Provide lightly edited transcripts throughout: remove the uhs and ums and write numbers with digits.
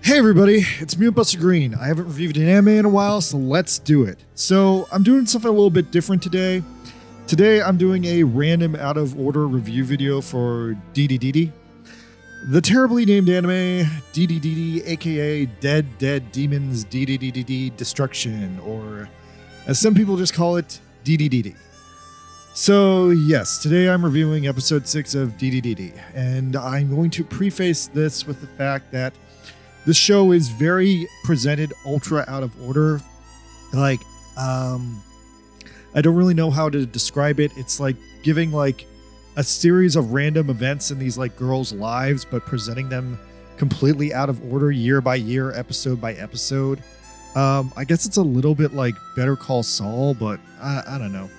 Hey everybody, it's me, Buster Green. I haven't reviewed an anime in a while, so let's do it. So I'm doing something a little bit different today. Today I'm doing a random out of order review video for Dededede, the terribly named anime Dededede, aka Dead Demons Dededede Destruction, or as some people just call it, Dededede. So yes, today I'm reviewing episode 6 of Dededede, and I'm going to preface this with the fact that this show is very presented ultra out of order. Like, I don't really know how to describe it. It's like giving like a series of random events in these like girls' lives, but presenting them completely out of order year by year, episode by episode. I guess it's a little bit like Better Call Saul, but I don't know.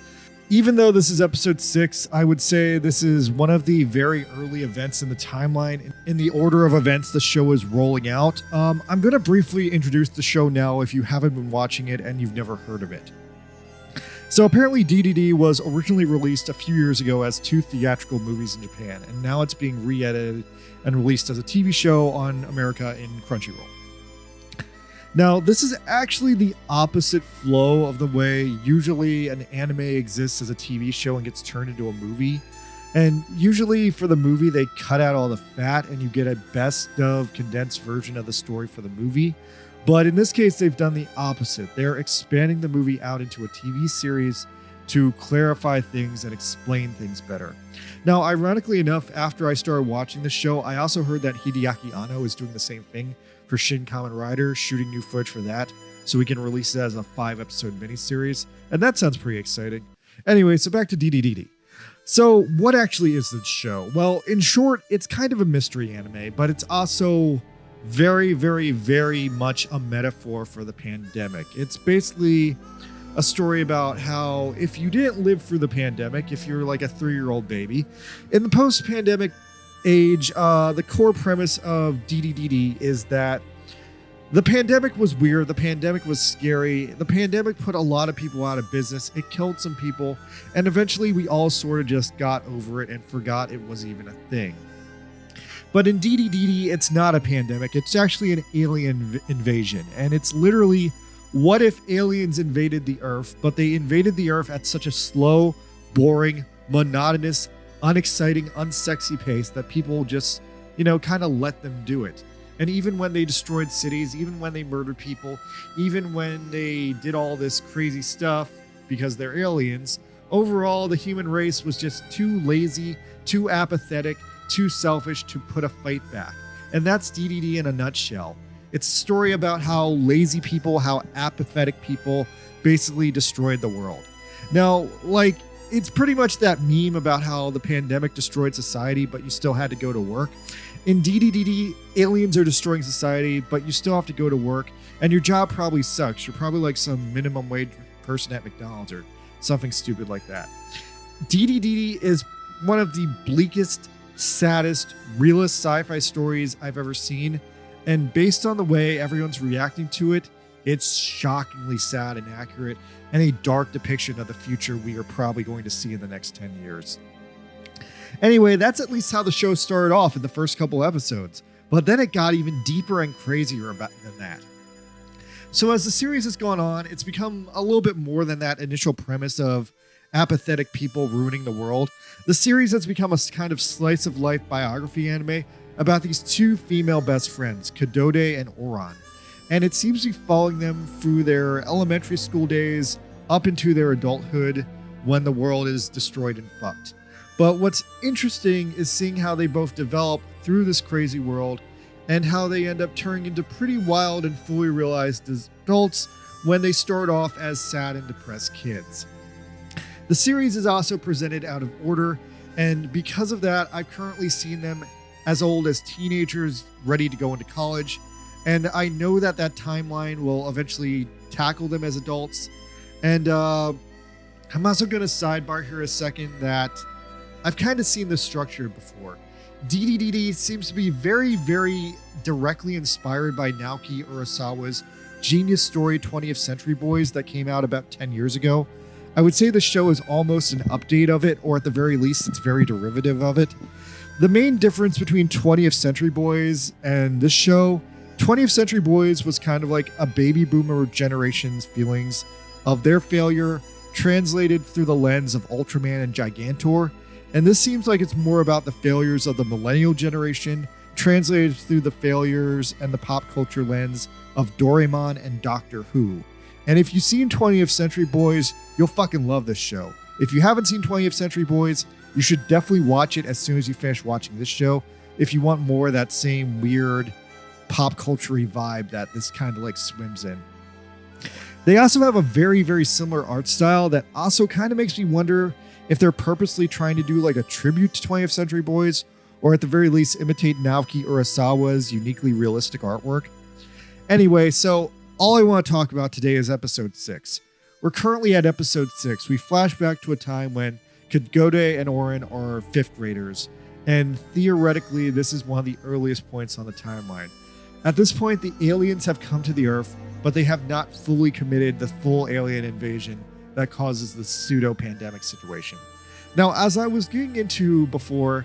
Even though this is episode 6, I would say this is one of the very early events in the timeline in the order of events the show is rolling out. I'm going to briefly introduce the show now if you haven't been watching it and you've never heard of it. So apparently Dededede was originally released a few years ago as 2 theatrical movies in Japan, and now it's being re-edited and released as a TV show on America in Crunchyroll. Now, this is actually the opposite flow of the way usually an anime exists as a TV show and gets turned into a movie. And usually for the movie, they cut out all the fat and you get a best of condensed version of the story for the movie. But in this case, they've done the opposite. They're expanding the movie out into a TV series to clarify things and explain things better. Now, ironically enough, after I started watching the show, I also heard that Hideaki Anno is doing the same thing for Shin Kamen Rider, shooting new footage for that, so we can release it as a 5-episode miniseries, and that sounds pretty exciting. Anyway, so back to Dededede. So what actually is this show? Well, in short, it's kind of a mystery anime, but it's also very, very, very much a metaphor for the pandemic. It's basically a story about how if you didn't live through the pandemic, if you're like a 3-year-old baby, in the post-pandemic age, the core premise of Dededede is that the pandemic was weird, the pandemic was scary, the pandemic put a lot of people out of business, it killed some people, and eventually we all sort of just got over it and forgot it was even a thing. But in Dededede, it's not a pandemic, it's actually an alien invasion, and it's literally, what if aliens invaded the Earth, but they invaded the Earth at such a slow, boring, monotonous, unexciting, unsexy pace that people just, kind of let them do it. And even when they destroyed cities, even when they murdered people, even when they did all this crazy stuff because they're aliens, overall the human race was just too lazy, too apathetic, too selfish to put a fight back. And that's Dededede in a nutshell. It's a story about how lazy people, how apathetic people basically destroyed the world. Now, it's pretty much that meme about how the pandemic destroyed society, but you still had to go to work. In Dededede, aliens are destroying society, but you still have to go to work, and your job probably sucks. You're probably like some minimum wage person at McDonald's or something stupid like that. Dededede is one of the bleakest, saddest, realist sci-fi stories I've ever seen, and based on the way everyone's reacting to it, it's shockingly sad and accurate, and a dark depiction of the future we are probably going to see in the next 10 years. Anyway, that's at least how the show started off in the first couple episodes, but then it got even deeper and crazier than that. So as the series has gone on, it's become a little bit more than that initial premise of apathetic people ruining the world. The series has become a kind of slice of life biography anime about these 2 female best friends, Kadode and Oran. And it seems to be following them through their elementary school days up into their adulthood when the world is destroyed and fucked. But what's interesting is seeing how they both develop through this crazy world and how they end up turning into pretty wild and fully realized adults when they start off as sad and depressed kids. The series is also presented out of order, and because of that, I've currently seen them as old as teenagers ready to go into college. And I know that timeline will eventually tackle them as adults. And I'm also going to sidebar here a second that I've kind of seen this structure before. Dededede seems to be very, very directly inspired by Naoki Urasawa's genius story 20th Century Boys that came out about 10 years ago. I would say the show is almost an update of it, or at the very least, it's very derivative of it. The main difference between 20th Century Boys and this show 20th Century Boys was kind of like a baby boomer generation's feelings of their failure translated through the lens of Ultraman and Gigantor. And this seems like it's more about the failures of the millennial generation translated through the failures and the pop culture lens of Doraemon and Doctor Who. And if you've seen 20th Century Boys, you'll fucking love this show. If you haven't seen 20th Century Boys, you should definitely watch it as soon as you finish watching this show if you want more of that same weird pop culture-y vibe that this kind of like swims in. They also have a very, very similar art style that also kind of makes me wonder if they're purposely trying to do like a tribute to 20th Century Boys, or at the very least imitate Naoki Urasawa's uniquely realistic artwork. Anyway, so all I want to talk about today is episode 6. We're currently at episode 6. We flash back to a time when Dededede and Orin are 5th graders, and theoretically this is one of the earliest points on the timeline. At this point, the aliens have come to the Earth, but they have not fully committed the full alien invasion that causes the pseudo-pandemic situation. Now, as I was getting into before,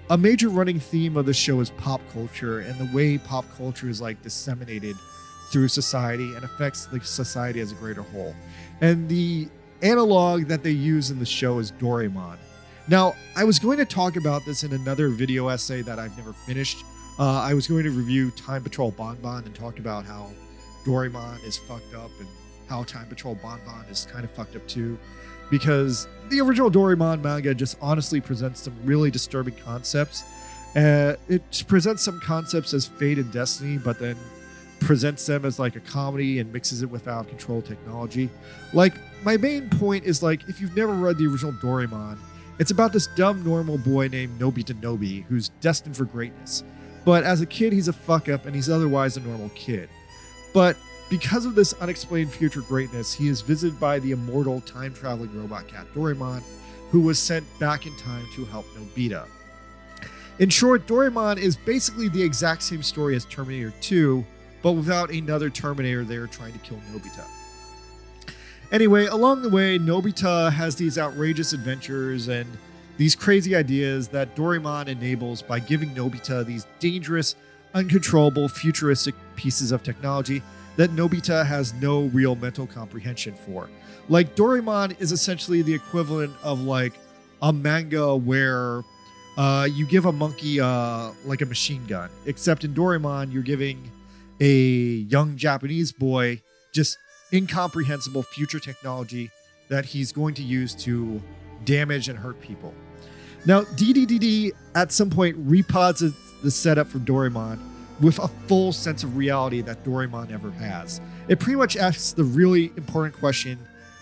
a major running theme of the show is pop culture and the way pop culture is like disseminated through society and affects the society as a greater whole. And the analog that they use in the show is Doraemon. Now, I was going to talk about this in another video essay that I've never finished. I was going to review Time Patrol Bonbon and talk about how Doraemon is fucked up and how Time Patrol Bonbon is kind of fucked up too, because the original Doraemon manga just honestly presents some really disturbing concepts. It presents some concepts as fate and destiny, but then presents them as like a comedy and mixes it with out of control technology. Like, my main point is like, if you've never read the original Doraemon, it's about this dumb normal boy named Nobita Nobi who's destined for greatness. But as a kid, he's a fuck up and he's otherwise a normal kid. But because of this unexplained future greatness, he is visited by the immortal time-traveling robot cat Doraemon, who was sent back in time to help Nobita. In short, Doraemon is basically the exact same story as Terminator 2, but without another Terminator there trying to kill Nobita. Anyway, along the way, Nobita has these outrageous adventures and these crazy ideas that Doraemon enables by giving Nobita these dangerous, uncontrollable, futuristic pieces of technology that Nobita has no real mental comprehension for. Like, Doraemon is essentially the equivalent of like a manga where you give a monkey like a machine gun, except in Doraemon you're giving a young Japanese boy just incomprehensible future technology that he's going to use to damage and hurt people. Now, Dededede at some point reposits the setup for Doraemon with a full sense of reality that Doraemon never has. It pretty much asks the really important question: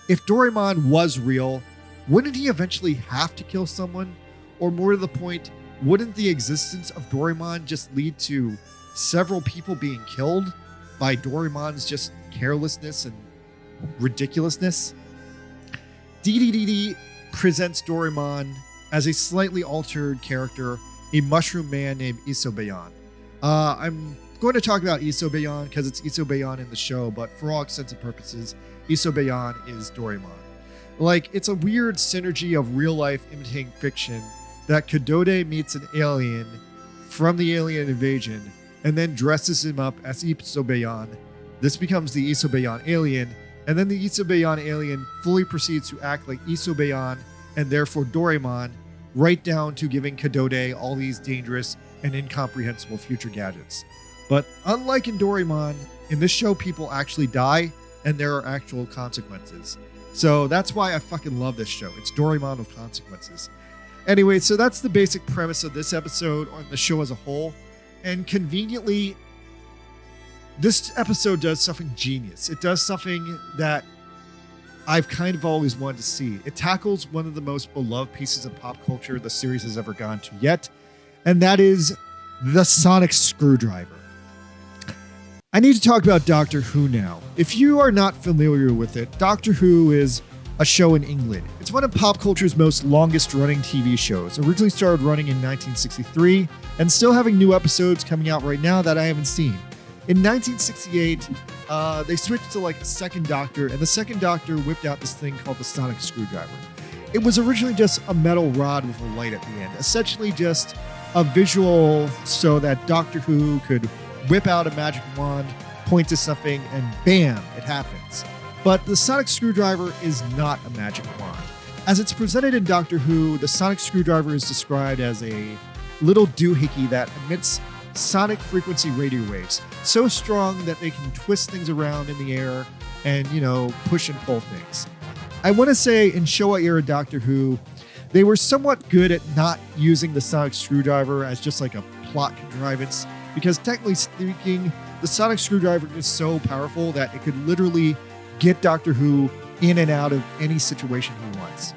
if Doraemon was real, wouldn't he eventually have to kill someone? Or more to the point, wouldn't the existence of Doraemon just lead to several people being killed by Doraemon's just carelessness and ridiculousness? Dededede presents Doraemon as a slightly altered character, a mushroom man named Isobeyan. I'm going to talk about Isobeyan because it's Isobeyan in the show, but for all intents and purposes, Isobeyan is Doraemon. Like, it's a weird synergy of real life imitating fiction that Dededede meets an alien from the alien invasion and then dresses him up as Isobeyan. This becomes the Isobeyan alien, and then the Isobeyan alien fully proceeds to act like Isobeyan and therefore Doraemon, right down to giving Dededede all these dangerous and incomprehensible future gadgets. But unlike in Doraemon, in this show people actually die and there are actual consequences. So that's why I fucking love this show. It's Doraemon with consequences. Anyway, so that's the basic premise of this episode on the show as a whole. And conveniently, this episode does something genius. It does something that I've kind of always wanted to see. It tackles one of the most beloved pieces of pop culture the series has ever gone to yet, and that is the sonic screwdriver. I need to talk about Doctor Who now. If you are not familiar with it, Doctor Who is a show in England. It's one of pop culture's most longest running TV shows. Originally started running in 1963 and still having new episodes coming out right now that I haven't seen. In 1968, they switched to like a second Doctor, and the second Doctor whipped out this thing called the sonic screwdriver. It was originally just a metal rod with a light at the end, essentially just a visual so that Doctor Who could whip out a magic wand, point to something, and bam, it happens. But the sonic screwdriver is not a magic wand. As it's presented in Doctor Who, the sonic screwdriver is described as a little doohickey that emits sonic frequency radio waves so strong that they can twist things around in the air and, push and pull things. I want to say in Showa era Doctor Who, they were somewhat good at not using the sonic screwdriver as just like a plot contrivance, because technically speaking, the sonic screwdriver is so powerful that it could literally get Doctor Who in and out of any situation he wants.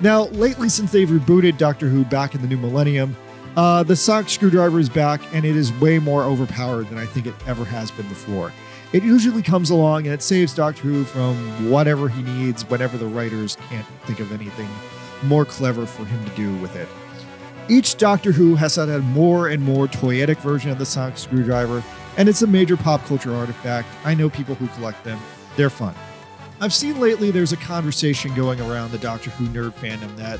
Now, lately, since they've rebooted Doctor Who back in the new millennium, the sonic screwdriver is back, and it is way more overpowered than I think it ever has been before. It usually comes along and it saves Doctor Who from whatever he needs whenever the writers can't think of anything more clever for him to do with it. Each Doctor Who has had a more and more toyetic version of the sonic screwdriver, and it's a major pop culture artifact. I know people who collect them. They're fun. I've seen lately there's a conversation going around the Doctor Who nerd fandom that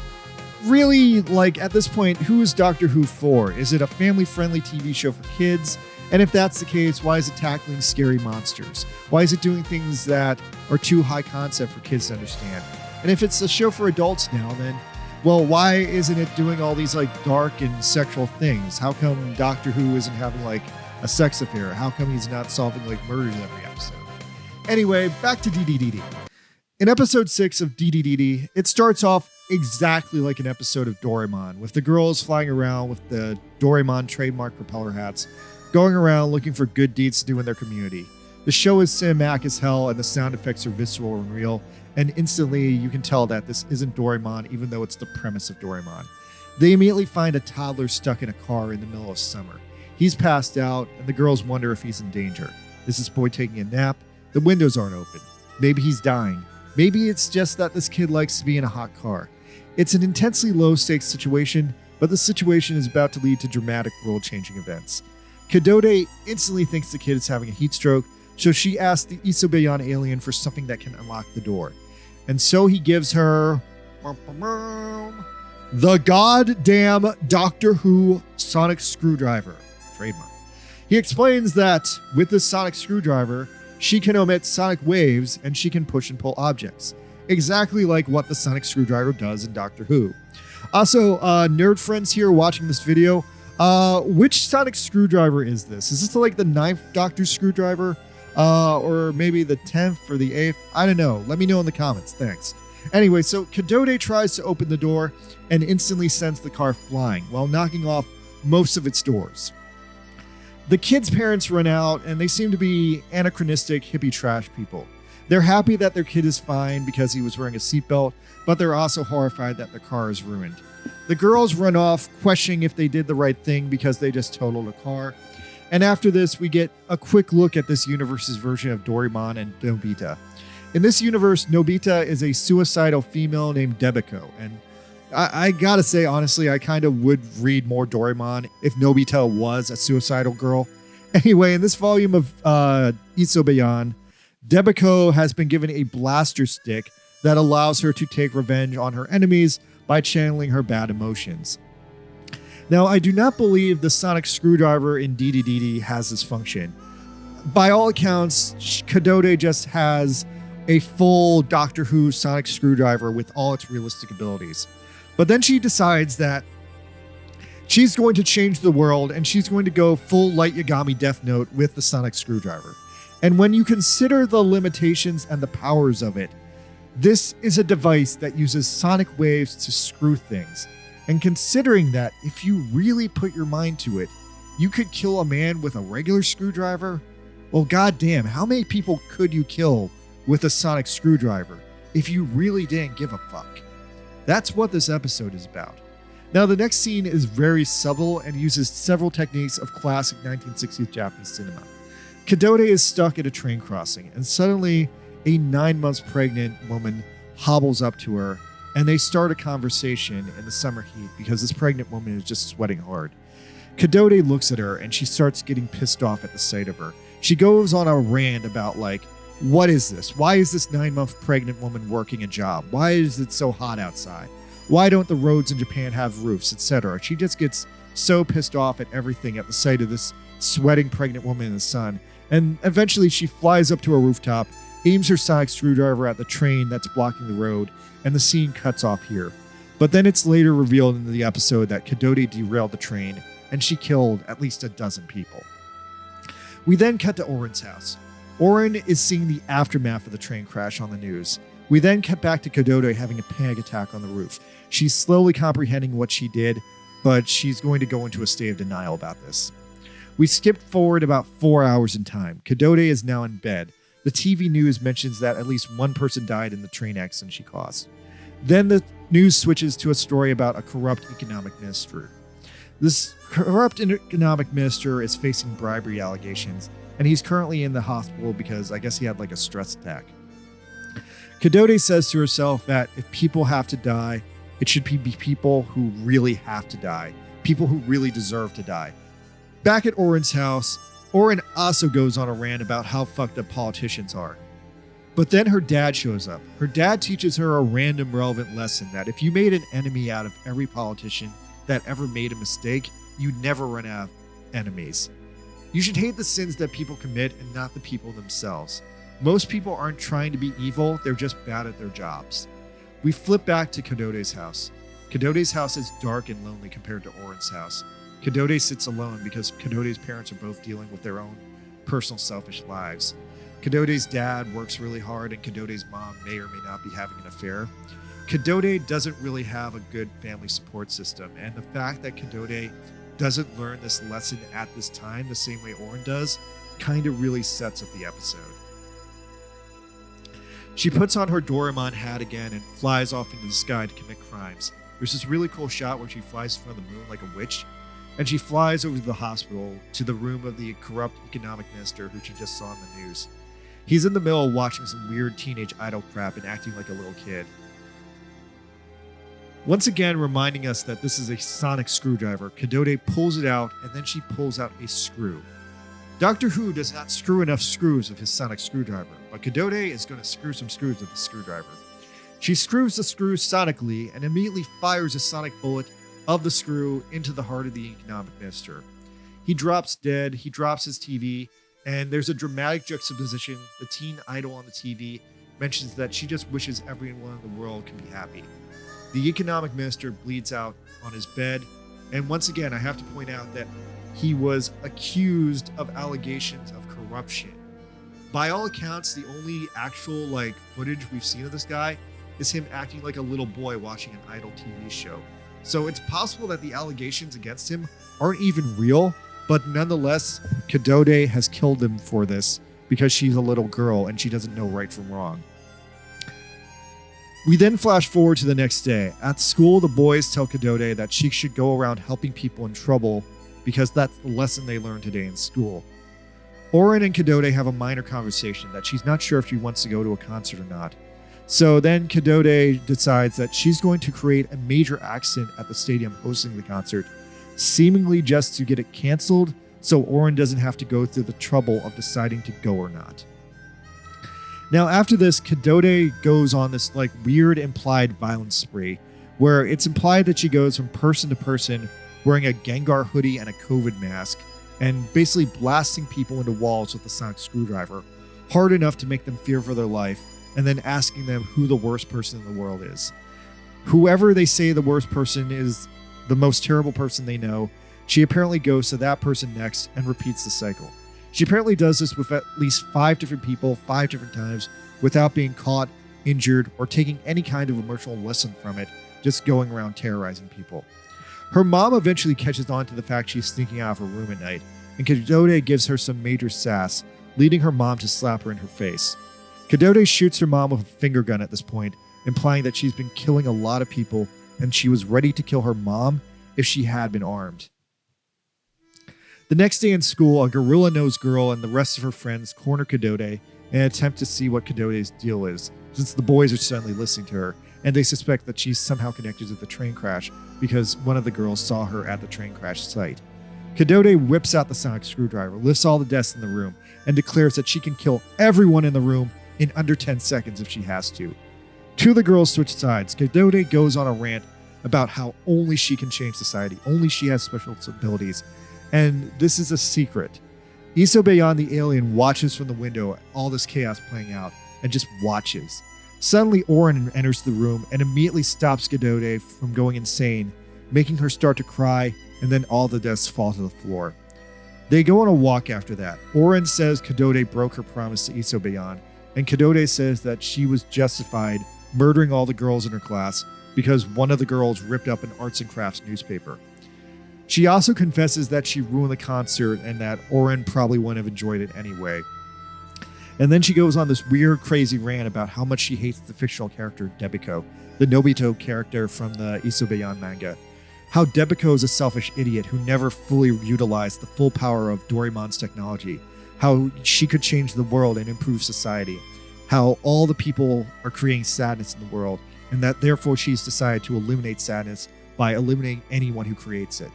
really, at this point, who is Doctor Who for? Is it a family-friendly TV show for kids? And if that's the case, why is it tackling scary monsters? Why is it doing things that are too high concept for kids to understand? And if it's a show for adults now, then, well, why isn't it doing all these dark and sexual things? How come Doctor Who isn't having a sex affair? How come he's not solving murders every episode? Anyway, back to Dededede. In episode 6 of Dededede, it starts off exactly like an episode of Doraemon, with the girls flying around with the Doraemon trademark propeller hats, going around looking for good deeds to do in their community. The show is cinematic as hell, and the sound effects are visceral and real, and instantly you can tell that this isn't Doraemon, even though it's the premise of Doraemon. They immediately find a toddler stuck in a car in the middle of summer. He's passed out, and the girls wonder if he's in danger. Is this boy taking a nap? The windows aren't open. Maybe he's dying. Maybe it's just that this kid likes to be in a hot car. It's an intensely low-stakes situation, but the situation is about to lead to dramatic world-changing events. Dededede instantly thinks the kid is having a heat stroke, so she asks the Isobeyan alien for something that can unlock the door. And so he gives her the goddamn Doctor Who sonic screwdriver. Trademark. He explains that with this sonic screwdriver, she can emit sonic waves and she can push and pull objects. Exactly like what the sonic screwdriver does in Doctor Who. Also, nerd friends here watching this video, which sonic screwdriver is this? Is this the 9th Doctor screwdriver? Or maybe the 10th or the 8th? I don't know. Let me know in the comments. Thanks. Anyway, so Dededede tries to open the door and instantly sends the car flying while knocking off most of its doors. The kids' parents run out, and they seem to be anachronistic hippie trash people. They're happy that their kid is fine because he was wearing a seatbelt, but they're also horrified that their car is ruined. The girls run off, questioning if they did the right thing because they just totaled a car. And after this, we get a quick look at this universe's version of Doraemon and Nobita. In this universe, Nobita is a suicidal female named Debiko, and I gotta say, honestly, I kind of would read more Doraemon if Nobita was a suicidal girl. Anyway, in this volume of Isobeyan, Debiko has been given a blaster stick that allows her to take revenge on her enemies by channeling her bad emotions. Now, I do not believe the sonic screwdriver in Dededede has this function. By all accounts, Dededede just has a full Doctor Who sonic screwdriver with all its realistic abilities. But then she decides that she's going to change the world and she's going to go full Light Yagami Death Note with the sonic screwdriver. And when you consider the limitations and the powers of it, this is a device that uses sonic waves to screw things. And considering that if you really put your mind to it, you could kill a man with a regular screwdriver, well, goddamn, how many people could you kill with a sonic screwdriver if you really didn't give a fuck? That's what this episode is about. Now, the next scene is very subtle and uses several techniques of classic 1960s Japanese cinema. Dededede is stuck at a train crossing, and suddenly a 9 months pregnant woman hobbles up to her, and they start a conversation in the summer heat because this pregnant woman is just sweating hard. Dededede looks at her, and she starts getting pissed off at the sight of her. She goes on a rant about, what is this? Why is this 9 month pregnant woman working a job? Why is it so hot outside? Why don't the roads in Japan have roofs, etc.? She just gets so pissed off at everything at the sight of this sweating pregnant woman in the sun. And eventually she flies up to a rooftop, aims her sonic screwdriver at the train that's blocking the road, and the scene cuts off here. But then it's later revealed in the episode that Dededede derailed the train, and she killed at least a dozen people. We then cut to Oren's house. Oren is seeing the aftermath of the train crash on the news. We then cut back to Dededede having a panic attack on the roof. She's slowly comprehending what she did, but she's going to go into a state of denial about this. We skipped forward about 4 hours in time. Dededede is now in bed. The TV news mentions that at least one person died in the train accident she caused. Then the news switches to a story about a corrupt economic minister. This corrupt economic minister is facing bribery allegations, and he's currently in the hospital because I guess he had like a stress attack. Dededede says to herself that if people have to die, it should be people who really have to die, people who really deserve to die. Back at Oren's house, Oren also goes on a rant about how fucked up politicians are. But then her dad shows up. Her dad teaches her a random relevant lesson that if you made an enemy out of every politician that ever made a mistake, you'd never run out of enemies. You should hate the sins that people commit and not the people themselves. Most people aren't trying to be evil, they're just bad at their jobs. We flip back to Dededede's house. Dededede's house is dark and lonely compared to Oren's house. Dededede sits alone because Dededede's parents are both dealing with their own personal selfish lives. Dededede's dad works really hard and Dededede's mom may or may not be having an affair. Dededede doesn't really have a good family support system, and the fact that Dededede doesn't learn this lesson at this time the same way Oren does kind of really sets up the episode. She puts on her Doraemon hat again and flies off into the sky to commit crimes. There's this really cool shot where she flies in front of the moon like a witch, and she flies over to the hospital to the room of the corrupt economic minister who she just saw in the news. He's in the middle watching some weird teenage idol crap and acting like a little kid. Once again reminding us that this is a sonic screwdriver, Dededede pulls it out and then she pulls out a screw. Doctor Who does not screw enough screws with his sonic screwdriver, but Dededede is going to screw some screws with the screwdriver. She screws the screw sonically and immediately fires a sonic bullet of the screw into the heart of the economic minister. He drops dead, he drops his TV, and there's a dramatic juxtaposition. The teen idol on the TV mentions that she just wishes everyone in the world can be happy. The economic minister bleeds out on his bed, and once again, I have to point out that he was accused of allegations of corruption. By all accounts, the only actual footage we've seen of this guy is him acting like a little boy watching an idol TV show. So it's possible that the allegations against him aren't even real, but nonetheless, Dededede has killed him for this because she's a little girl and she doesn't know right from wrong. We then flash forward to the next day. At school, the boys tell Dededede that she should go around helping people in trouble because that's the lesson they learned today in school. Oren and Dededede have a minor conversation that she's not sure if she wants to go to a concert or not. So then Dededede decides that she's going to create a major accident at the stadium hosting the concert, seemingly just to get it canceled so Oren doesn't have to go through the trouble of deciding to go or not. Now after this, Dededede goes on this weird implied violence spree where it's implied that she goes from person to person wearing a Gengar hoodie and a COVID mask and basically blasting people into walls with a sonic screwdriver hard enough to make them fear for their life, and then asking them who the worst person in the world is. Whoever they say the worst person is the most terrible person they know, she apparently goes to that person next and repeats the cycle. She apparently does this with at least 5 different people, 5 different times, without being caught, injured, or taking any kind of emotional lesson from it, just going around terrorizing people. Her mom eventually catches on to the fact she's sneaking out of her room at night, and Dededede gives her some major sass, leading her mom to slap her in her face. Dededede shoots her mom with a finger gun at this point, implying that she's been killing a lot of people and she was ready to kill her mom if she had been armed. The next day in school, a gorilla-nosed girl and the rest of her friends corner Dededede and attempt to see what Dededede's deal is, since the boys are suddenly listening to her, and they suspect that she's somehow connected to the train crash because one of the girls saw her at the train crash site. Dededede whips out the sonic screwdriver, lifts all the desks in the room, and declares that she can kill everyone in the room in under 10 seconds if she has to. Two of the girls switch sides. Dededede goes on a rant about how only she can change society, only she has special abilities. And this is a secret. Isobeyan the alien watches from the window all this chaos playing out and just watches. Suddenly, Oren enters the room and immediately stops Dededede from going insane, making her start to cry, and then all the deaths fall to the floor. They go on a walk after that. Oren says Dededede broke her promise to Isobeyan, and Dededede says that she was justified murdering all the girls in her class because one of the girls ripped up an arts and crafts newspaper. She also confesses that she ruined the concert and that Oren probably wouldn't have enjoyed it anyway. And then she goes on this weird, crazy rant about how much she hates the fictional character Debiko, the Nobito character from the Isobeyan manga. How Debiko is a selfish idiot who never fully utilized the full power of Doraemon's technology. How she could change the world and improve society. How all the people are creating sadness in the world, and that therefore she's decided to eliminate sadness by eliminating anyone who creates it.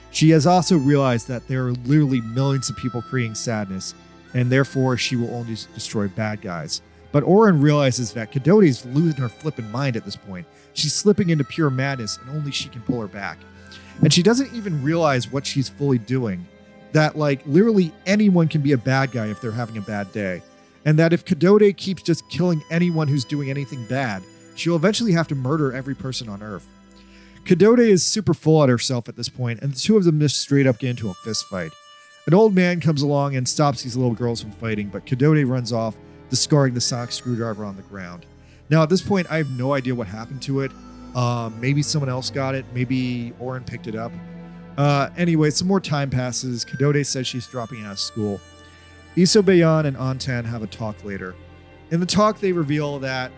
She has also realized that there are literally millions of people creating sadness, and therefore she will only destroy bad guys. But Oren realizes that Dededede is losing her flippin' mind at this point. She's slipping into pure madness, and only she can pull her back. And she doesn't even realize what she's fully doing. That, like, literally anyone can be a bad guy if they're having a bad day. And that if Dededede keeps just killing anyone who's doing anything bad, she'll eventually have to murder every person on Earth. Dededede is super full at herself at this point, and the two of them just straight up get into a fist fight. An old man comes along and stops these little girls from fighting, but Dededede runs off, discarding the sonic screwdriver on the ground. Now, at this point, I have no idea what happened to it. Maybe someone else got it. Maybe Oren picked it up. Anyway, some more time passes. Dededede says she's dropping out of school. Isobeyan and Antan have a talk later. In the talk, they reveal that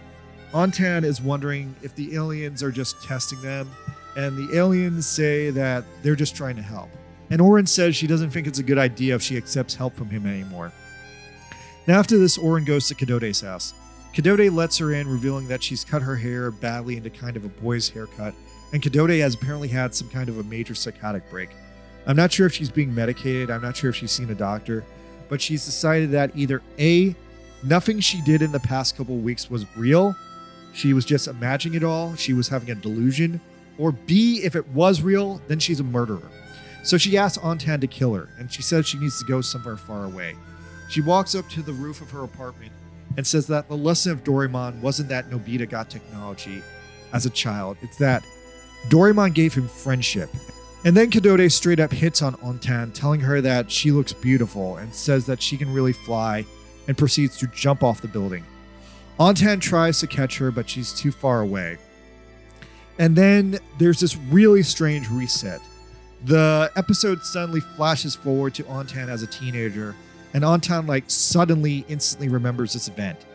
Antan is wondering if the aliens are just testing them, and the aliens say that they're just trying to help. And Oren says she doesn't think it's a good idea if she accepts help from him anymore. Now after this, Oren goes to Dedede's house. Dededede lets her in, revealing that she's cut her hair badly into kind of a boy's haircut, and Dededede has apparently had some kind of a major psychotic break. I'm not sure if she's being medicated, I'm not sure if she's seen a doctor, but she's decided that either A, nothing she did in the past couple of weeks was real, she was just imagining it all, she was having a delusion, or B, if it was real, then she's a murderer. So she asks Antan to kill her, and she says she needs to go somewhere far away. She walks up to the roof of her apartment and says that the lesson of Doraemon wasn't that Nobita got technology as a child, it's that Doraemon gave him friendship. And then Dededede straight up hits on Antan, telling her that she looks beautiful and says that she can really fly, and proceeds to jump off the building. Antan tries to catch her, but she's too far away. And then there's this really strange reset. The episode suddenly flashes forward to Antan as a teenager, and Antan suddenly instantly remembers this event.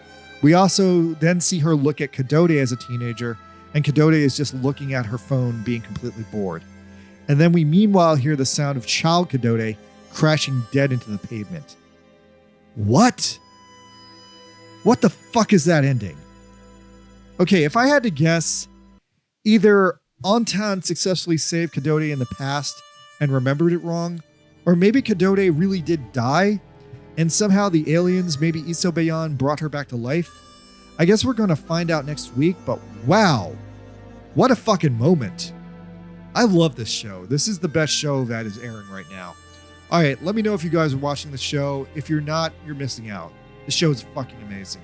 We also then see her look at Dededede as a teenager, and Dededede is just looking at her phone, being completely bored. And then we meanwhile hear the sound of child Dededede crashing dead into the pavement. What? What the fuck is that ending? Okay, if I had to guess, either Antan successfully saved Dededede in the past and remembered it wrong, or maybe Dededede really did die, and somehow the aliens, maybe Isobeyan, brought her back to life. I guess we're going to find out next week, but wow, what a fucking moment. I love this show. This is the best show that is airing right now. All right, let me know if you guys are watching the show. If you're not, you're missing out. The show is fucking amazing.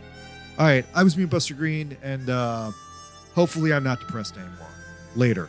All right, I was Buster Green, and hopefully I'm not depressed anymore. Later.